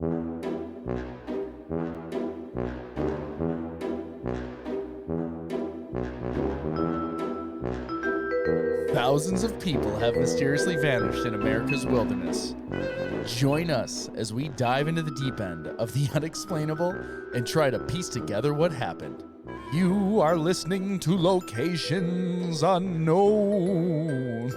Thousands of people have mysteriously vanished in America's wilderness. Join us as we dive into the deep end of the unexplainable and try to piece together what happened. You are listening to Locations Unknown.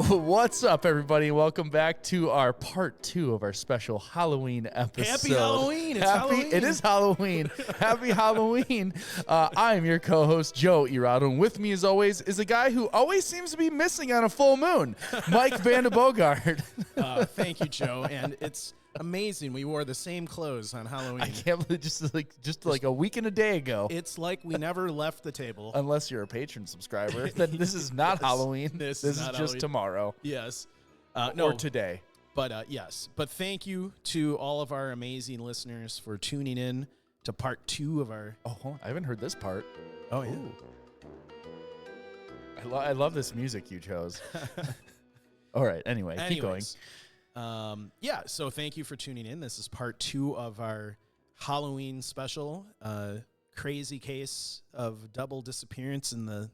What's up, everybody? Welcome back to our part 2 of our special Halloween episode. Happy Halloween! It's Halloween. It is Halloween. Happy Halloween. I'm your co-host, Joe Irado, and with me, as always, is a guy who always seems to be missing on a full moon, Mike Vandebogard. Thank you, Joe. And it's amazing. We wore the same clothes on Halloween. I can't believe just like a week and a day ago. It's like we never left the table. Unless you're a patron subscriber, then this is not Halloween. This is just Halloween. Tomorrow. Yes. Or today. But yes. But thank you to all of our amazing listeners for tuning in to part 2 of our... Oh, I haven't heard this part. Oh, yeah. I love this music you chose. All right. Anyway, keep going. So thank you for tuning in. This is part 2 of our Halloween special, crazy case of double disappearance in the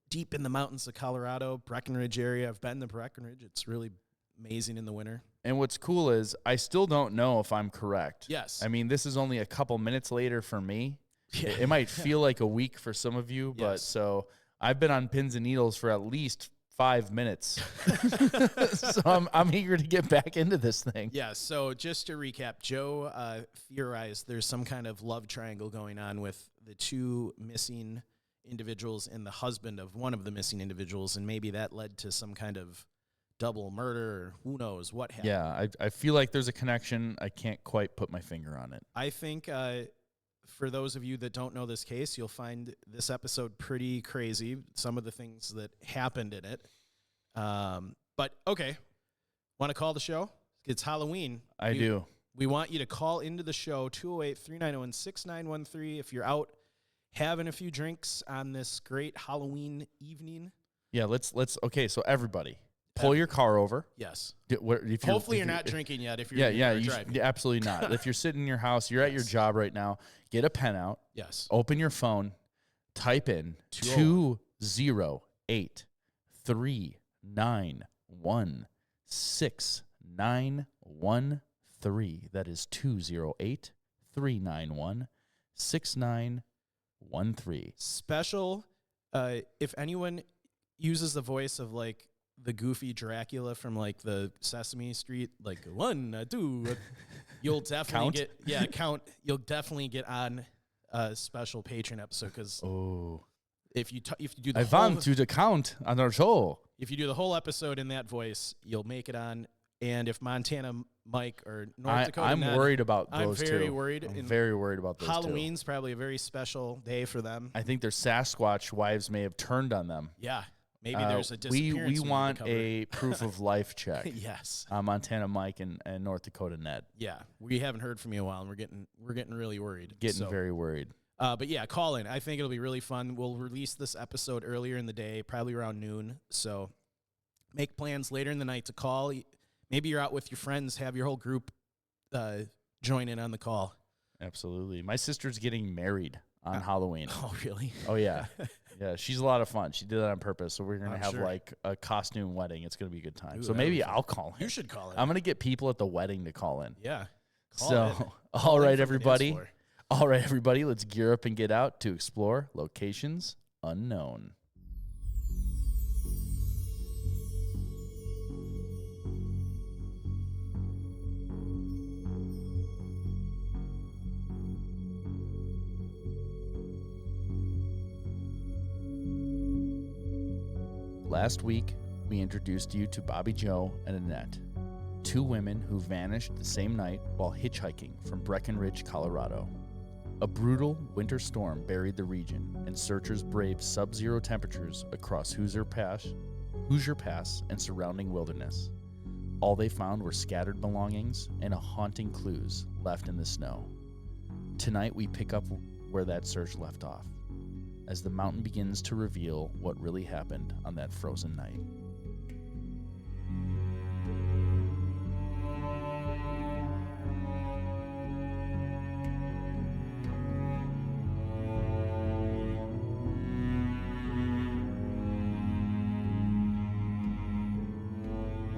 deep in the mountains of Colorado, Breckenridge area. I've been to Breckenridge. It's really amazing in the winter. And what's cool is I still don't know if I'm correct. Yes. I mean, this is only a couple minutes later for me. Yeah. It might feel like a week for some of you, but so I've been on pins and needles for at least 5 minutes. So I'm eager to get back into this thing. Yeah, so just to recap, Joe theorized there's some kind of love triangle going on with the 2 missing individuals and the husband of one of the missing individuals, and maybe that led to some kind of double murder, or who knows what happened. Yeah, I feel like there's a connection. I can't quite put my finger on it. I think for those of you that don't know this case, you'll find this episode pretty crazy, some of the things that happened in it. But, okay, want to call the show? It's Halloween. I do. We want you to call into the show, 208-391-6913, if you're out having a few drinks on this great Halloween evening. Yeah, let's okay, so everybody, pull your car over. Yes. Hopefully you're not drinking yet if you're driving. Absolutely not. If you're sitting in your house, you're at your job right now, get a pen out. Yes. Open your phone, type in 208-391-6913. That is 208-391-6913. Special, if anyone uses the voice of like the goofy Dracula from like the Sesame Street, like 1, 2, you'll definitely You'll definitely get on a special patron episode because if you do the want to count on our show. If you do the whole episode in that voice, you'll make it on. And if Montana Mike or North Dakota, I'm worried about those I'm very worried. I'm very worried about those. Halloween's probably a very special day for them. I think their Sasquatch wives may have turned on them. Yeah. Maybe there's a disappearance. We want a proof of life check. Yes. Montana Mike and North Dakota Ned. Yeah. We haven't heard from you in a while, and we're getting really worried. Very worried. But yeah, call in. I think it'll be really fun. We'll release this episode earlier in the day, probably around noon. So make plans later in the night to call. Maybe you're out with your friends, have your whole group join in on the call. Absolutely. My sister's getting married on Halloween. Oh, really? Oh, yeah. Yeah, she's a lot of fun. She did that on purpose. So we're going to have like a costume wedding. It's going to be a good time. So maybe I'll call in. You should call in. I'm going to get people at the wedding to call in. Yeah. All right, everybody. All right, everybody. Let's gear up and get out to explore Locations Unknown. Last week, we introduced you to Bobbie Jo and Annette, 2 women who vanished the same night while hitchhiking from Breckenridge, Colorado. A brutal winter storm buried the region, and searchers braved sub-zero temperatures across Hoosier Pass, and surrounding wilderness. All they found were scattered belongings and haunting clues left in the snow. Tonight, we pick up where that search left off. as the mountain begins to reveal what really happened on that frozen night.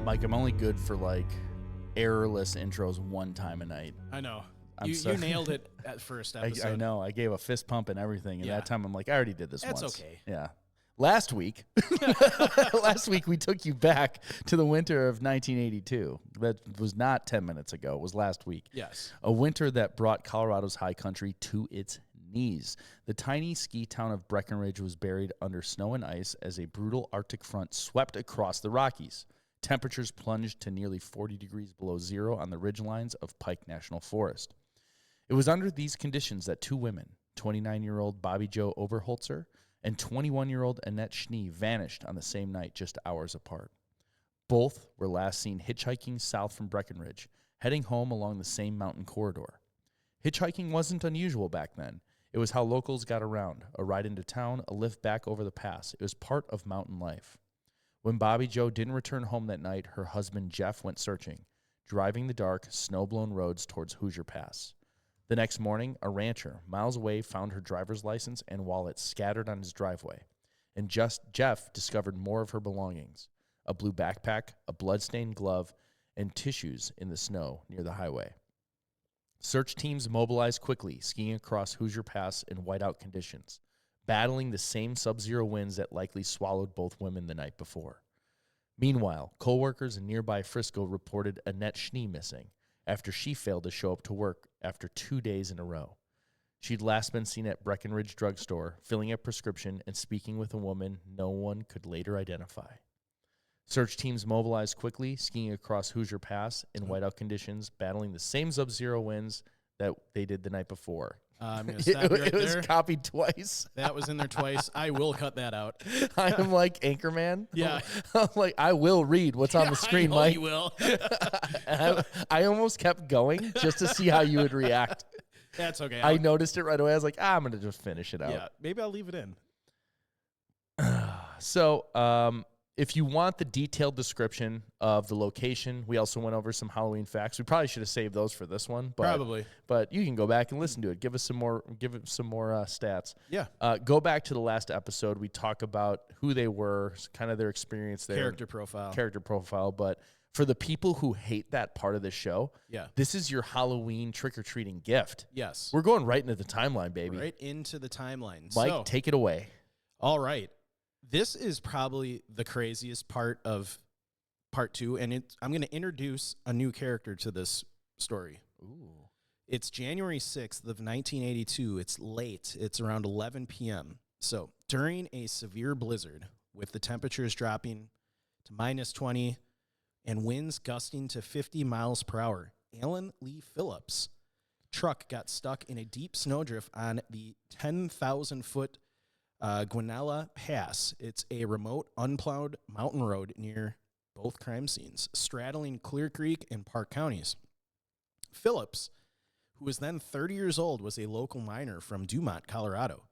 Mike, I'm only good for like errorless intros one time a night. I know. You nailed it at first episode. I know. I gave a fist pump and everything. And that time I'm like, I already did this once. That's okay. Yeah. Last week we took you back to the winter of 1982. That was not 10 minutes ago. It was last week. Yes. A winter that brought Colorado's high country to its knees. The tiny ski town of Breckenridge was buried under snow and ice as a brutal Arctic front swept across the Rockies. Temperatures plunged to nearly 40 degrees below zero on the ridgelines of Pike National Forest. It was under these conditions that two women, 29-year-old Bobbie Jo Oberholtzer and 21-year-old Annette Schnee, vanished on the same night just hours apart. Both were last seen hitchhiking south from Breckenridge, heading home along the same mountain corridor. Hitchhiking wasn't unusual back then. It was how locals got around, a ride into town, a lift back over the pass. It was part of mountain life. When Bobbie Jo didn't return home that night, her husband Jeff went searching, driving the dark, snow-blown roads towards Hoosier Pass. The next morning, a rancher miles away found her driver's license and wallet scattered on his driveway, and Jeff discovered more of her belongings, a blue backpack, a blood-stained glove, and tissues in the snow near the highway. Search teams mobilized quickly, skiing across Hoosier Pass in whiteout conditions, battling the same sub-zero winds that likely swallowed both women the night before. Meanwhile, coworkers in nearby Frisco reported Annette Schnee missing after she failed to show up to work after 2 days in a row. She'd last been seen at Breckenridge drugstore, filling a prescription and speaking with a woman no one could later identify. Search teams mobilized quickly, skiing across Hoosier Pass in whiteout conditions, battling the same sub-zero winds that they did the night before. I'm going to stop you right there. It was copied twice. That was in there twice. I will cut that out. I am like Anchorman. Yeah. I'm like, I will read what's on the screen, Mike. You will. I almost kept going just to see how you would react. That's okay. I noticed it right away. I was like, I'm going to just finish it out. Yeah, maybe I'll leave it in. So, if you want the detailed description of the location, we also went over some Halloween facts. We probably should have saved those for this one, but you can go back and listen to it. Give it some more stats. Yeah. Go back to the last episode. We talk about who they were, kind of their experience there, Character profile. But for the people who hate that part of the show, yeah, this is your Halloween trick-or-treating gift. Yes. We're going right into the timeline, baby. Right into the timeline. Mike, take it away. All right. This is probably the craziest part of part two, and I'm going to introduce a new character to this story. Ooh. It's January 6th of 1982. It's late. It's around 11 p.m. So during a severe blizzard, with the temperatures dropping to minus 20 and winds gusting to 50 miles per hour, Alan Lee Phillips' truck got stuck in a deep snowdrift on the 10,000-foot Guanella Pass. It's a remote, unplowed mountain road near both crime scenes, straddling Clear Creek and Park counties. Phillips, who was then 30 years old, was a local miner from Dumont, Colorado.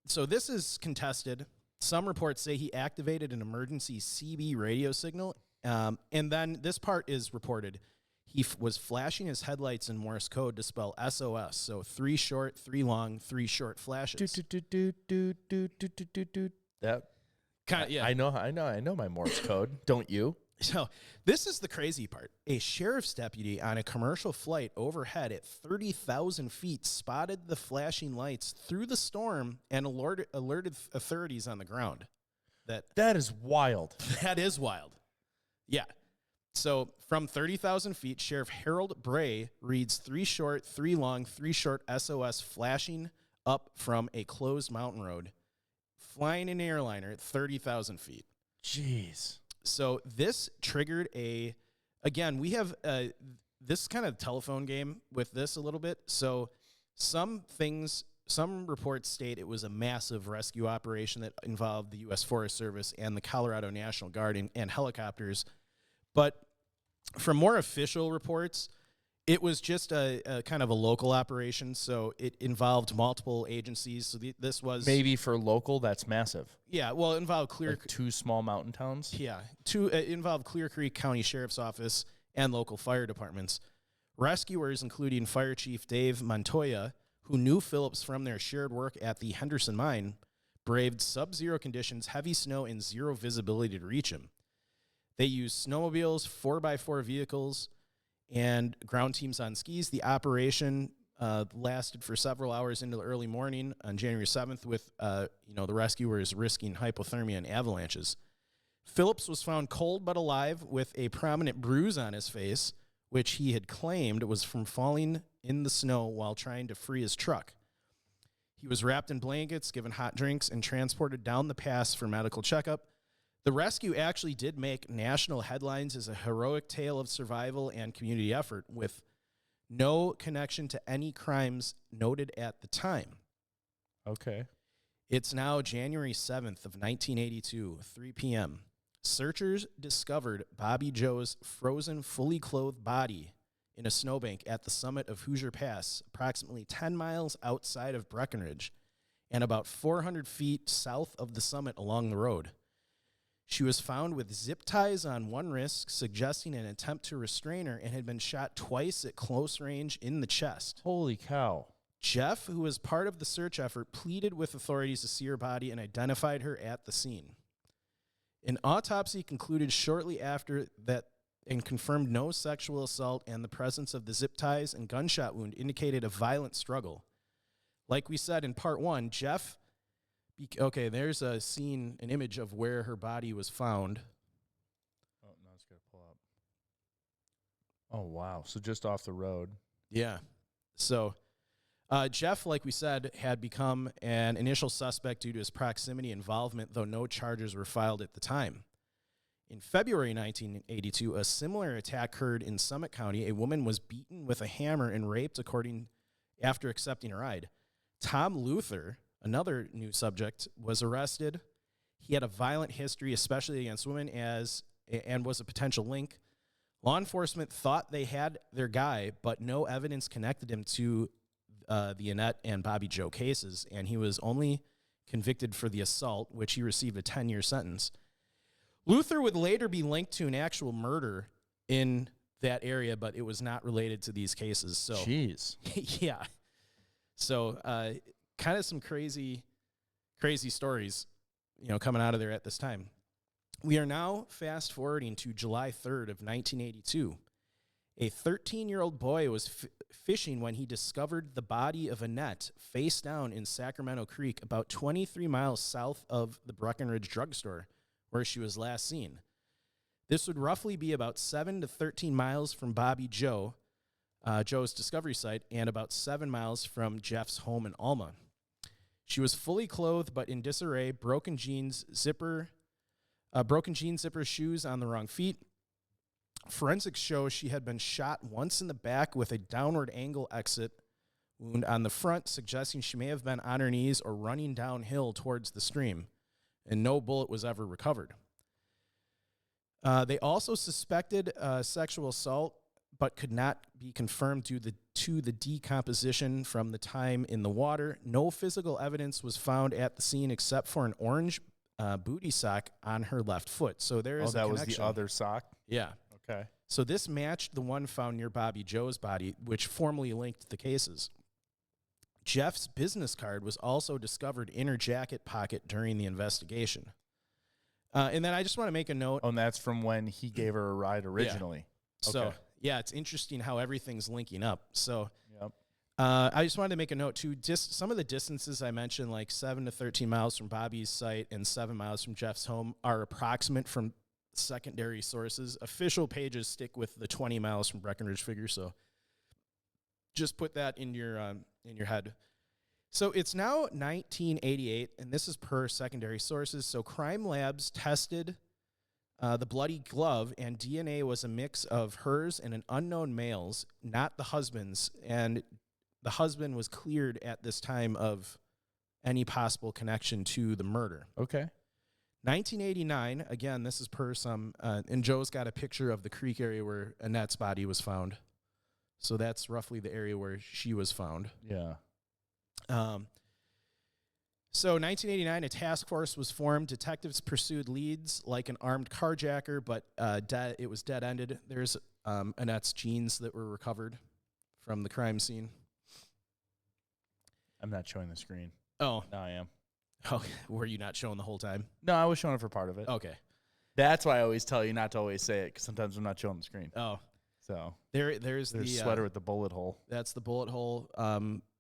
So this is contested. Some reports say he activated an emergency CB radio signal, and then this part is reported. He was flashing his headlights in Morse code to spell SOS. So 3 short, 3 long, 3 short flashes. That kind of, yeah. I know my Morse code. Don't you? So this is the crazy part. A sheriff's deputy on a commercial flight overhead at 30,000 feet spotted the flashing lights through the storm and alerted authorities on the ground. That is wild. That is wild. Yeah. So from 30,000 feet, Sheriff Harold Bray reads 3 short, 3 long, 3 short SOS flashing up from a closed mountain road, flying an airliner at 30,000 feet. Jeez. So this triggered again, we have this kind of telephone game with this a little bit. So some reports state it was a massive rescue operation that involved the U.S. Forest Service and the Colorado National Guard and helicopters. But from more official reports, It was just a kind of a local operation, so it involved multiple agencies. So this was Maybe for local, that's massive. Yeah, well, it involved Clear. Like 2 small mountain towns. Yeah, it involved Clear Creek County Sheriff's Office and local fire departments. Rescuers, including Fire Chief Dave Montoya, who knew Phillips from their shared work at the Henderson Mine, braved sub-zero conditions, heavy snow, and zero visibility to reach him. They used snowmobiles, 4x4 vehicles, and ground teams on skis. The operation lasted for several hours into the early morning on January 7th with, the rescuers risking hypothermia and avalanches. Phillips was found cold but alive with a prominent bruise on his face, which he had claimed was from falling in the snow while trying to free his truck. He was wrapped in blankets, given hot drinks, and transported down the pass for medical checkup. The rescue actually did make national headlines as a heroic tale of survival and community effort with no connection to any crimes noted at the time. Okay. It's now January 7th of 1982, 3 p.m. Searchers discovered Bobbie Joe's frozen, fully clothed body in a snowbank at the summit of Hoosier Pass, approximately 10 miles outside of Breckenridge and about 400 feet south of the summit along the road. She was found with zip ties on one wrist, suggesting an attempt to restrain her, and had been shot twice at close range in the chest. Holy cow. Jeff, who was part of the search effort, pleaded with authorities to see her body and identified her at the scene. An autopsy concluded shortly after that and confirmed no sexual assault, and the presence of the zip ties and gunshot wound indicated a violent struggle. Like we said in part 1, Jeff... Okay, there's a scene, an image of where her body was found. Oh, now it's got to pull up. Oh, wow. So just off the road. Yeah. So Jeff, like we said, had become an initial suspect due to his proximity involvement, though no charges were filed at the time. In February 1982, a similar attack occurred in Summit County. A woman was beaten with a hammer and raped after accepting a ride. Tom Luther, another new subject, was arrested. He had a violent history, especially against women, and was a potential link. Law enforcement thought they had their guy, but no evidence connected him to the Annette and Bobbie Joe cases, and he was only convicted for the assault, which he received a 10-year sentence. Luther would later be linked to an actual murder in that area, but it was not related to these cases. So, jeez. Yeah. So, kind of some crazy stories, coming out of there at this time. We are now fast forwarding to July 3rd of 1982. A 13-year-old boy was fishing when he discovered the body of Annette face down in Sacramento Creek, about 23 miles south of the Breckenridge drugstore, where she was last seen. This would roughly be about 7 to 13 miles from Bobbie Joe's discovery site, and about 7 miles from Jeff's home in Alma. She was fully clothed but in disarray, broken jean zipper shoes on the wrong feet. Forensics show she had been shot once in the back with a downward angle exit wound on the front, suggesting she may have been on her knees or running downhill towards the stream, and no bullet was ever recovered. They also suspected sexual assault, but could not be confirmed due to the decomposition from the time in the water. No physical evidence was found at the scene except for an orange booty sock on her left foot. So there is a connection. Was the other sock? Yeah. Okay. So this matched the one found near Bobbie Joe's body, which formally linked the cases. Jeff's business card was also discovered in her jacket pocket during the investigation. And then I just want to make a note. Oh, and that's from when he gave her a ride originally. Yeah. Okay. So, yeah, it's interesting how everything's linking up. So, yep. I just wanted to make a note, too. Just some of the distances I mentioned, like 7 to 13 miles from Bobbie's site and 7 miles from Jeff's home, are approximate from secondary sources. Official pages stick with the 20 miles from Breckenridge figure, so just put that in your head. So it's now 1988, and this is per secondary sources. So crime labs tested the bloody glove, and DNA was a mix of hers and an unknown male's, not the husband's. And the husband was cleared at this time of any possible connection to the murder. Okay. 1989, again, this is per some, and Joe's got a picture of the creek area where Annette's body was found. So that's roughly the area where she was found. Yeah. So 1989, a task force was formed. Detectives pursued leads like an armed carjacker, but it was dead-ended. There's Annette's jeans that were recovered from the crime scene. I'm not showing the screen. Oh. No, I am. Oh, were you not showing the whole time? No, I was showing it for part of it. Okay. That's why I always tell you not to always say it, because sometimes I'm not showing the screen. Oh. So there's the sweater with the bullet hole. That's the bullet hole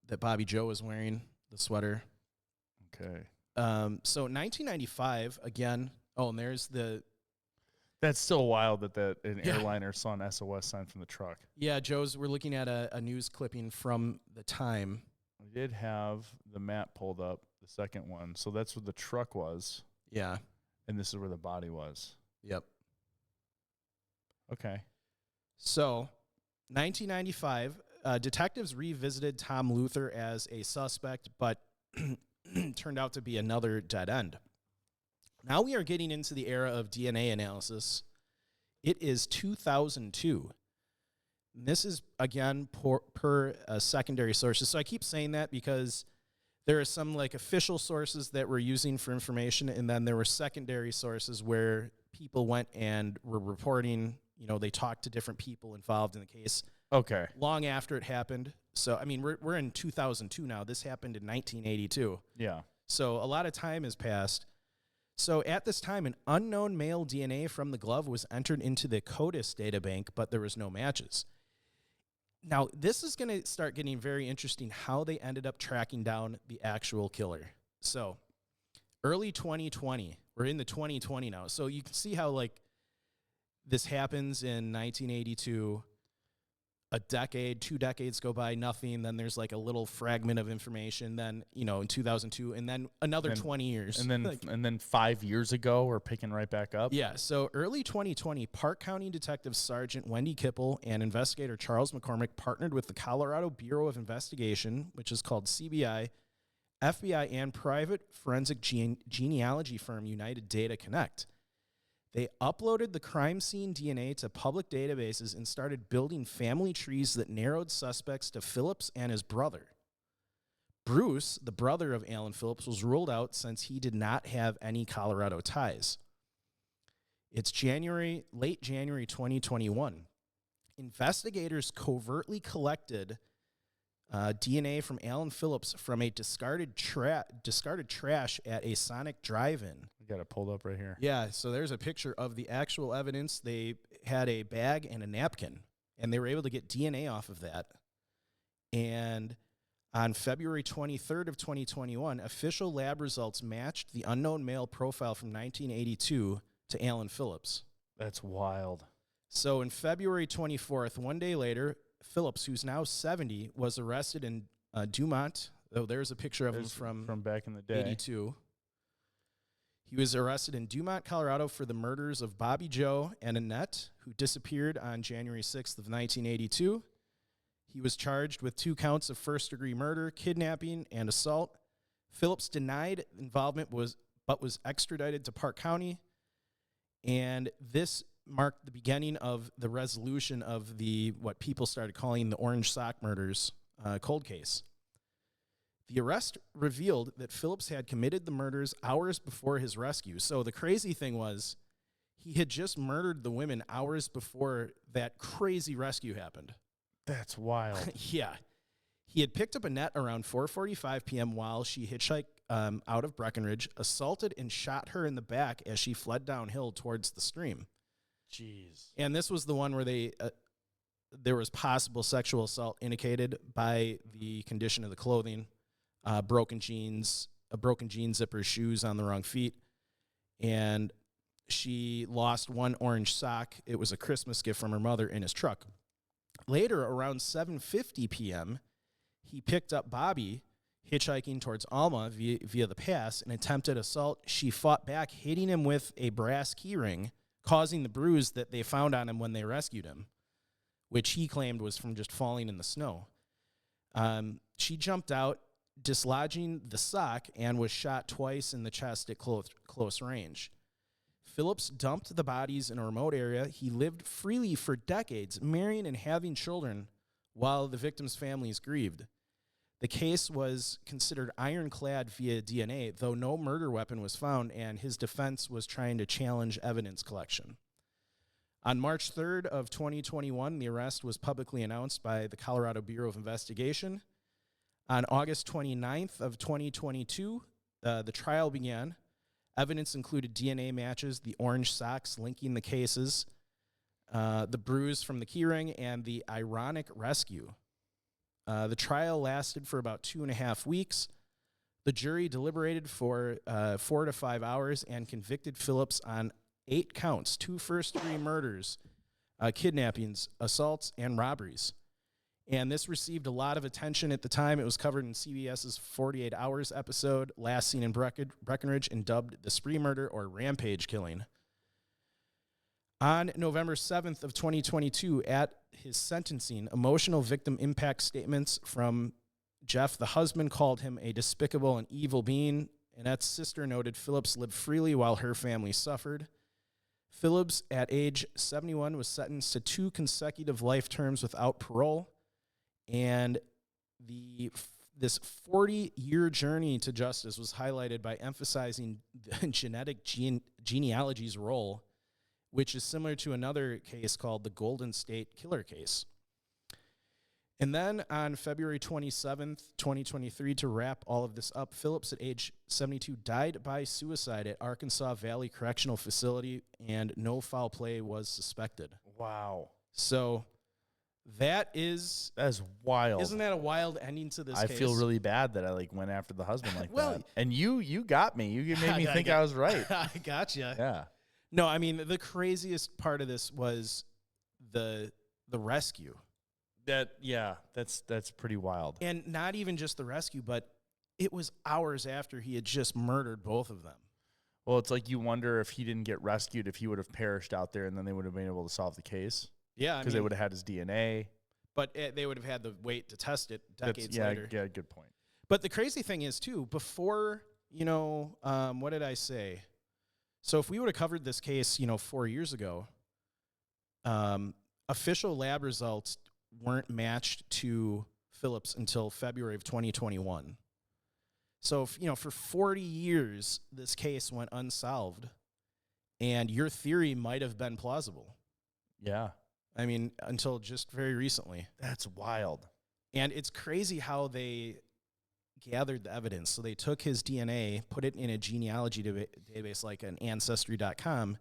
that Bobbie Jo was wearing, the sweater. Okay. So 1995, again. Oh, and there's the... That's still wild that an airliner saw an SOS sign from the truck. Yeah, we're looking at a news clipping from the time. We did have the map pulled up, the second one. So that's where the truck was. Yeah. And this is where the body was. Yep. Okay. So 1995, detectives revisited Tom Luther as a suspect, but turned out to be another dead end. Now we are getting into the era of DNA analysis. It is 2002. This is, again, per secondary sources. So I keep saying that because there are some like official sources that we're using for information, and then there were secondary sources where people went and were reporting, they talked to different people involved in the case. Okay. Long after it happened. So, I mean, we're in 2002 now. This happened in 1982. Yeah. So a lot of time has passed. So at this time, an unknown male DNA from the glove was entered into the CODIS databank, but there was no matches. Now, this is going to start getting very interesting, how they ended up tracking down the actual killer. So early 2020, we're in the 2020 now. So you can see how, like, this happens in 1982. A decade, 2 decades go by, nothing. Then there's like a little fragment of information. Then, in 2002, and then another 20 years. And then and then 5 years ago, we're picking right back up. Yeah, so early 2020, Park County Detective Sergeant Wendy Kipple and investigator Charles McCormick partnered with the Colorado Bureau of Investigation, which is called CBI, FBI, and private forensic genealogy firm United Data Connect. They uploaded the crime scene DNA to public databases and started building family trees that narrowed suspects to Phillips and his brother. Bruce, the brother of Alan Phillips, was ruled out since he did not have any Colorado ties. It's late January 2021. Investigators covertly collected DNA from Alan Phillips from a discarded trash at a Sonic drive-in. We got it pulled up right here. Yeah, so there's a picture of the actual evidence. They had a bag and a napkin, and they were able to get DNA off of that. And on February 23rd of 2021, official lab results matched the unknown male profile from 1982 to Alan Phillips. That's wild. So in February 24th, one day later, Phillips, who's now 70, was arrested in Dumont. Oh, there's a picture of him from back in the day. 82. He was arrested in Dumont, Colorado for the murders of Bobbie Jo and Annette, who disappeared on January 6th of 1982. He was charged with 2 counts of first-degree murder, kidnapping, and assault. Phillips denied involvement but was extradited to Park County, and this marked the beginning of the resolution of what people started calling the Orange Sock Murders cold case. The arrest revealed that Phillips had committed the murders hours before his rescue. So the crazy thing was, he had just murdered the women hours before that crazy rescue happened. That's wild. Yeah. He had picked up Annette around 4:45 p.m. while she hitchhiked out of Breckenridge, assaulted and shot her in the back as she fled downhill towards the stream. Jeez. And this was the one where there was possible sexual assault indicated by the condition of the clothing, broken jeans, a broken jean zipper, shoes on the wrong feet, and she lost one orange sock. It was a Christmas gift from her mother in his truck. Later, around 7:50 p.m., he picked up Bobbie hitchhiking towards Alma via the pass, an attempted assault. She fought back, hitting him with a brass keyring, causing the bruise that they found on him when they rescued him, which he claimed was from just falling in the snow. She jumped out, dislodging the sock, and was shot twice in the chest at close range. Phillips dumped the bodies in a remote area. He lived freely for decades, marrying and having children, while the victims' families grieved. The case was considered ironclad via DNA, though no murder weapon was found, and his defense was trying to challenge evidence collection. On March 3rd of 2021, the arrest was publicly announced by the Colorado Bureau of Investigation. On August 29th of 2022, the trial began. Evidence included DNA matches, the orange socks linking the cases, the bruise from the keyring, and the ironic rescue. The trial lasted for about 2.5 weeks. The jury deliberated for 4 to 5 hours and convicted Phillips on 8 counts, 2 first-degree murders, kidnappings, assaults, and robberies. And this received a lot of attention at the time. It was covered in CBS's 48 Hours episode, last seen in Breckenridge, and dubbed the spree murder or rampage killing. On November 7th of 2022, at his sentencing, emotional victim impact statements from Jeff, the husband, called him a despicable and evil being. Annette's sister noted Phillips lived freely while her family suffered. Phillips, at age 71, was sentenced to 2 consecutive life terms without parole. And this 40-year journey to justice was highlighted by emphasizing the genetic genealogy's role, which is similar to another case called the Golden State Killer case. And then on February 27th, 2023, to wrap all of this up, Phillips, at age 72, died by suicide at Arkansas Valley Correctional Facility, and no foul play was suspected. Wow. So that's wild. Isn't that a wild ending to this case? I feel really bad that I went after the husband like Well, that. And you got me. You made me think I was right. I gotcha. Yeah. No, I mean, the craziest part of this was the rescue. That's pretty wild. And not even just the rescue, but it was hours after he had just murdered both of them. Well, it's like you wonder if he didn't get rescued, if he would have perished out there, and then they would have been able to solve the case. Yeah, because they would have had his DNA. But they would have had to wait to test it decades later. Yeah, good point. But the crazy thing is, too, before, what did I say? So if we would have covered this case, 4 years ago, official lab results weren't matched to Phillips until February of 2021. So, for 40 years, this case went unsolved, and your theory might have been plausible. Yeah. I mean, until just very recently. That's wild. And it's crazy how they gathered the evidence. So they took his DNA, put it in a genealogy database like an Ancestry.com,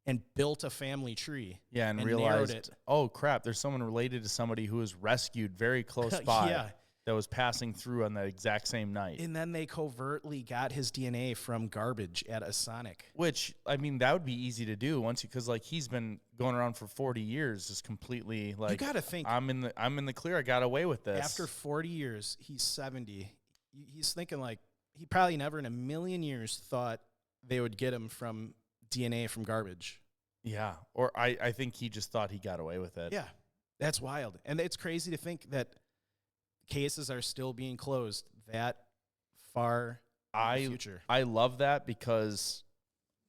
and built a family tree. Yeah, and realized, oh, crap, there's someone related to somebody who was rescued very close by that was passing through on that exact same night. And then they covertly got his DNA from garbage at a Sonic. Which, I mean, that would be easy to do because he's been going around for 40 years, just completely like, you got to think, I'm in the clear. I got away with this. After 40 years, he's 70. He's thinking like he probably never in a million years thought they would get him from DNA from garbage. Yeah. Or I think he just thought he got away with it. Yeah. That's wild. And it's crazy to think that cases are still being closed that far in the future. I love that because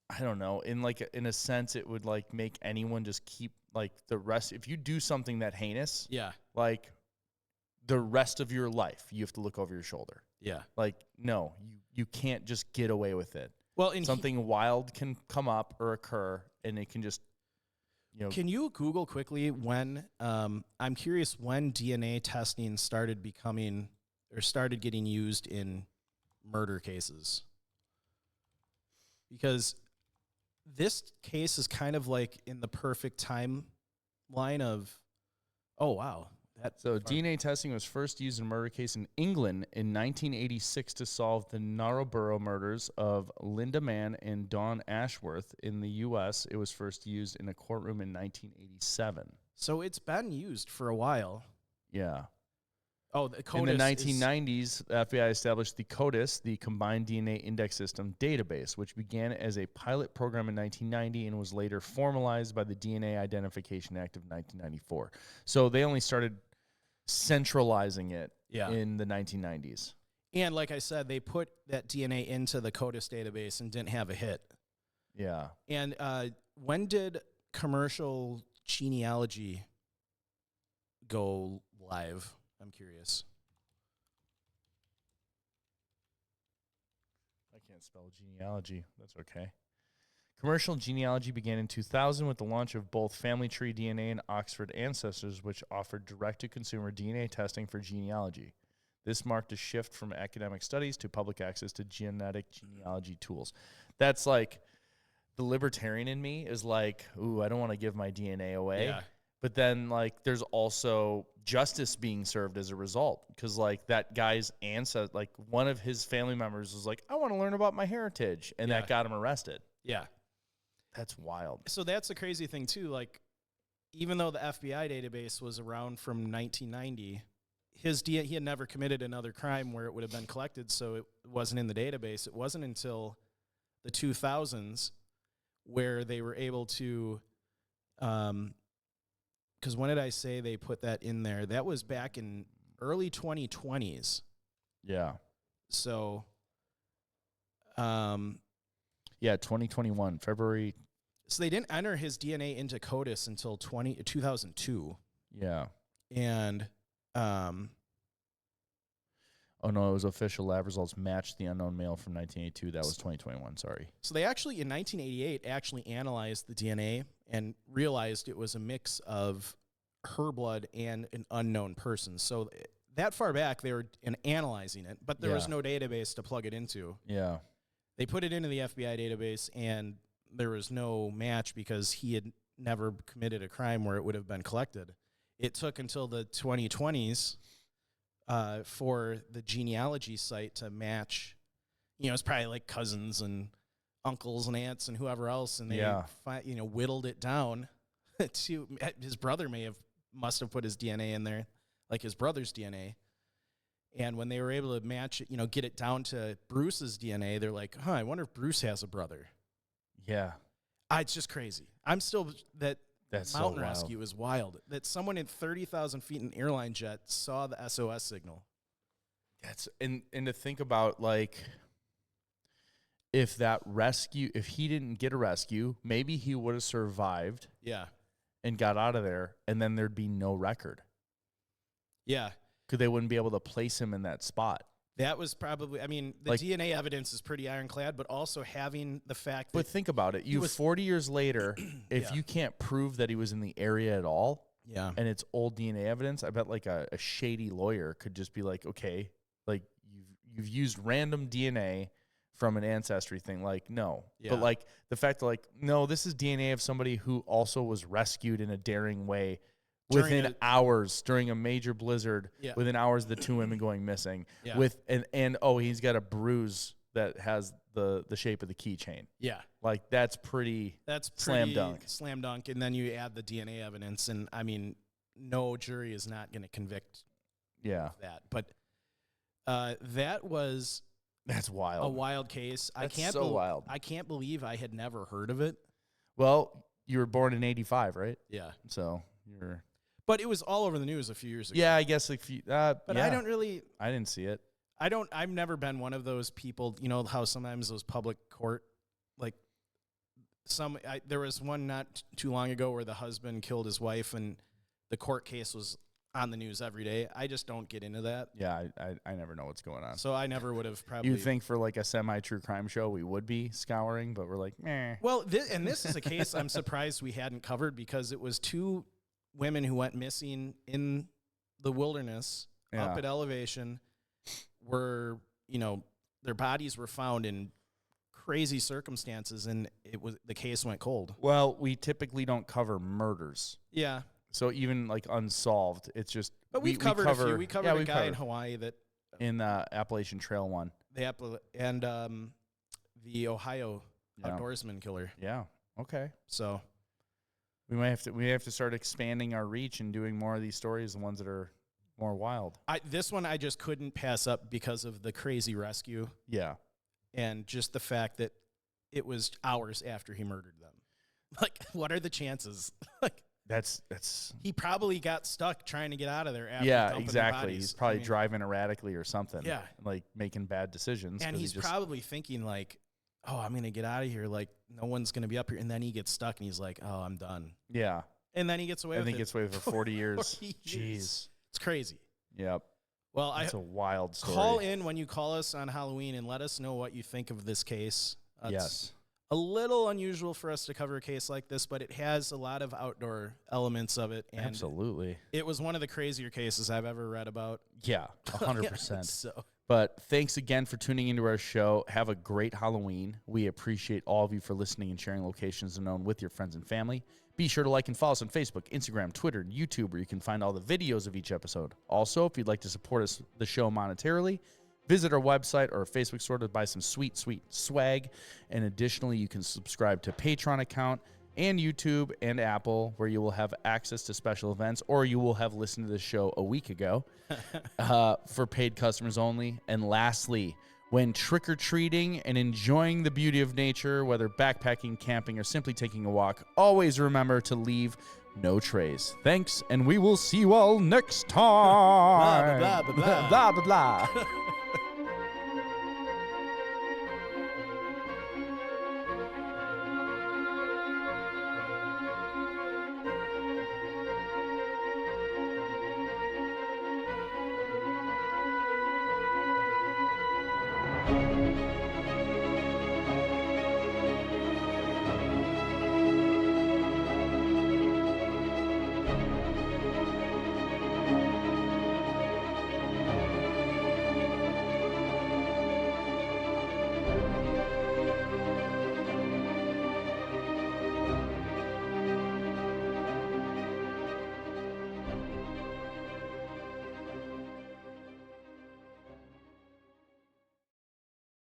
I don't know, in a sense it would like make anyone just keep like the rest. If you do something that heinous, like the rest of your life you have to look over your shoulder. Yeah. Like no, you can't just get away with it. Well, something wild can come up or occur and it can just Can you Google quickly when, I'm curious when DNA testing started getting used in murder cases? Because this case is kind of like in the perfect timeline of, oh, wow. DNA testing was first used in a murder case in England in 1986 to solve the Narrowborough murders of Linda Mann and Dawn Ashworth. In the U.S., it was first used in a courtroom in 1987. So it's been used for a while. Yeah. Oh, the CODIS. In the 1990s, the FBI established the CODIS, the Combined DNA Index System database, which began as a pilot program in 1990 and was later formalized by the DNA Identification Act of 1994. So they only started centralizing it in the 1990s. And like I said, they put that DNA into the CODIS database and didn't have a hit. Yeah. And when did commercial genealogy go live? I'm curious. I can't spell genealogy. That's okay. Commercial genealogy began in 2000 with the launch of both Family Tree DNA and Oxford Ancestors, which offered direct-to-consumer DNA testing for genealogy. This marked a shift from academic studies to public access to genetic genealogy tools. That's like the libertarian in me is like, ooh, I don't want to give my DNA away. Yeah. But then, like, there's also justice being served as a result because, like, that guy's ancestor, like, one of his family members was like, I want to learn about my heritage, and that got him arrested. Yeah. That's wild. So that's the crazy thing, too. Like, even though the FBI database was around from 1990, he had never committed another crime where it would have been collected, so it wasn't in the database. It wasn't until the 2000s where they were able to, because when did I say they put that in there? That was back in early 2020s. Yeah. So, yeah, 2021, February. So they didn't enter his DNA into CODIS until 2002. Yeah. And, oh, no, it was official lab results matched the unknown male from 1982. That was 2021, sorry. So they actually, in 1988, actually analyzed the DNA and realized it was a mix of her blood and an unknown person. So that far back, they were analyzing it, but there was no database to plug it into. Yeah. They put it into the FBI database, and there was no match because he had never committed a crime where it would have been collected. It took until the 2020s for the genealogy site to match. You know, it's probably like cousins and uncles and aunts and whoever else, and they whittled it down to his brother must have put his DNA in there, like his brother's DNA. And when they were able to match it, get it down to Bruce's DNA, they're like, I wonder if Bruce has a brother. Yeah. It's just crazy. I'm still, That's mountain so wild. rescue is wild. That someone in 30,000 feet in an airline jet saw the SOS signal. That's and to think about, like, if he didn't get a rescue, maybe he would have survived. Yeah. And got out of there, and then there'd be no record. Yeah. Because they wouldn't be able to place him in that spot. That was probably, the DNA evidence is pretty ironclad, but also having the fact that... But think about it. 40 years later, if you can't prove that he was in the area at all, and it's old DNA evidence, I bet, like, a shady lawyer could just be like, okay, like, you've used random DNA from an ancestry thing. Like, no. Yeah. But, like, the fact that, like, no, this is DNA of somebody who also was rescued in a daring way within hours during a major blizzard, within hours the two women going missing. Yeah. And he's got a bruise that has the shape of the keychain. Yeah. Like, that's pretty slam dunk. Slam dunk. And then you add the DNA evidence, and, no jury is not going to convict that. But that was... That's wild. A wild case. That's wild. I can't believe I had never heard of it. Well, you were born in 85, right? Yeah. So you're... But it was all over the news a few years ago. Yeah, I guess if you... but I don't really... I didn't see it. I've never been one of those people, how sometimes those public court, like, there was one not too long ago where the husband killed his wife, and the court case was on the news every day. I just don't get into that. Yeah, I never know what's going on. So I never would have probably... You'd think for, like, a semi-true crime show we would be scouring, but we're like, meh. Well, this is a case I'm surprised we hadn't covered, because it was two women who went missing in the wilderness up at elevation, where, their bodies were found in crazy circumstances, and the case went cold. Well, we typically don't cover murders. Yeah. So even, like, unsolved, it's just... But we've covered a few. We covered a guy in Hawaii that... In the Appalachian Trail one. And the Ohio outdoorsman killer. Yeah. Okay. So... We have to start expanding our reach and doing more of these stories, the ones that are more wild. This one I just couldn't pass up because of the crazy rescue. Yeah. And just the fact that it was hours after he murdered them. Like, what are the chances? Like, that's he probably got stuck trying to get out of there after dumping exactly. The bodies. He's probably driving erratically or something. Yeah. Like, making bad decisions. And he's probably thinking, like, oh, I'm going to get out of here. Like, no one's going to be up here. And then he gets stuck, and he's like, oh, I'm done. Yeah. And then he gets away with it. And then he gets away for 40 years. 40 years. Jeez. It's crazy. Yep. Well, It's a wild story. Call in when you call us on Halloween and let us know what you think of this case. Yes. A little unusual for us to cover a case like this, but it has a lot of outdoor elements of it. And Absolutely. it was one of the crazier cases I've ever read about. Yeah, 100%. So. But thanks again for tuning into our show. Have a great Halloween. We appreciate all of you for listening and sharing locations unknown with your friends and family. Be sure to like and follow us on Facebook, Instagram, Twitter, and YouTube, where you can find all the videos of each episode. Also, if you'd like to support us, the show monetarily, visit our website or Facebook store to buy some sweet, sweet swag. And additionally, you can subscribe to Patreon account and YouTube and Apple, where you will have access to special events, or you will have listened to this show a week ago for paid customers only. And lastly, when trick-or-treating and enjoying the beauty of nature, whether backpacking, camping, or simply taking a walk, always remember to leave no trace. Thanks, and we will see you all next time. Blah, blah, blah, blah. Blah, blah, blah.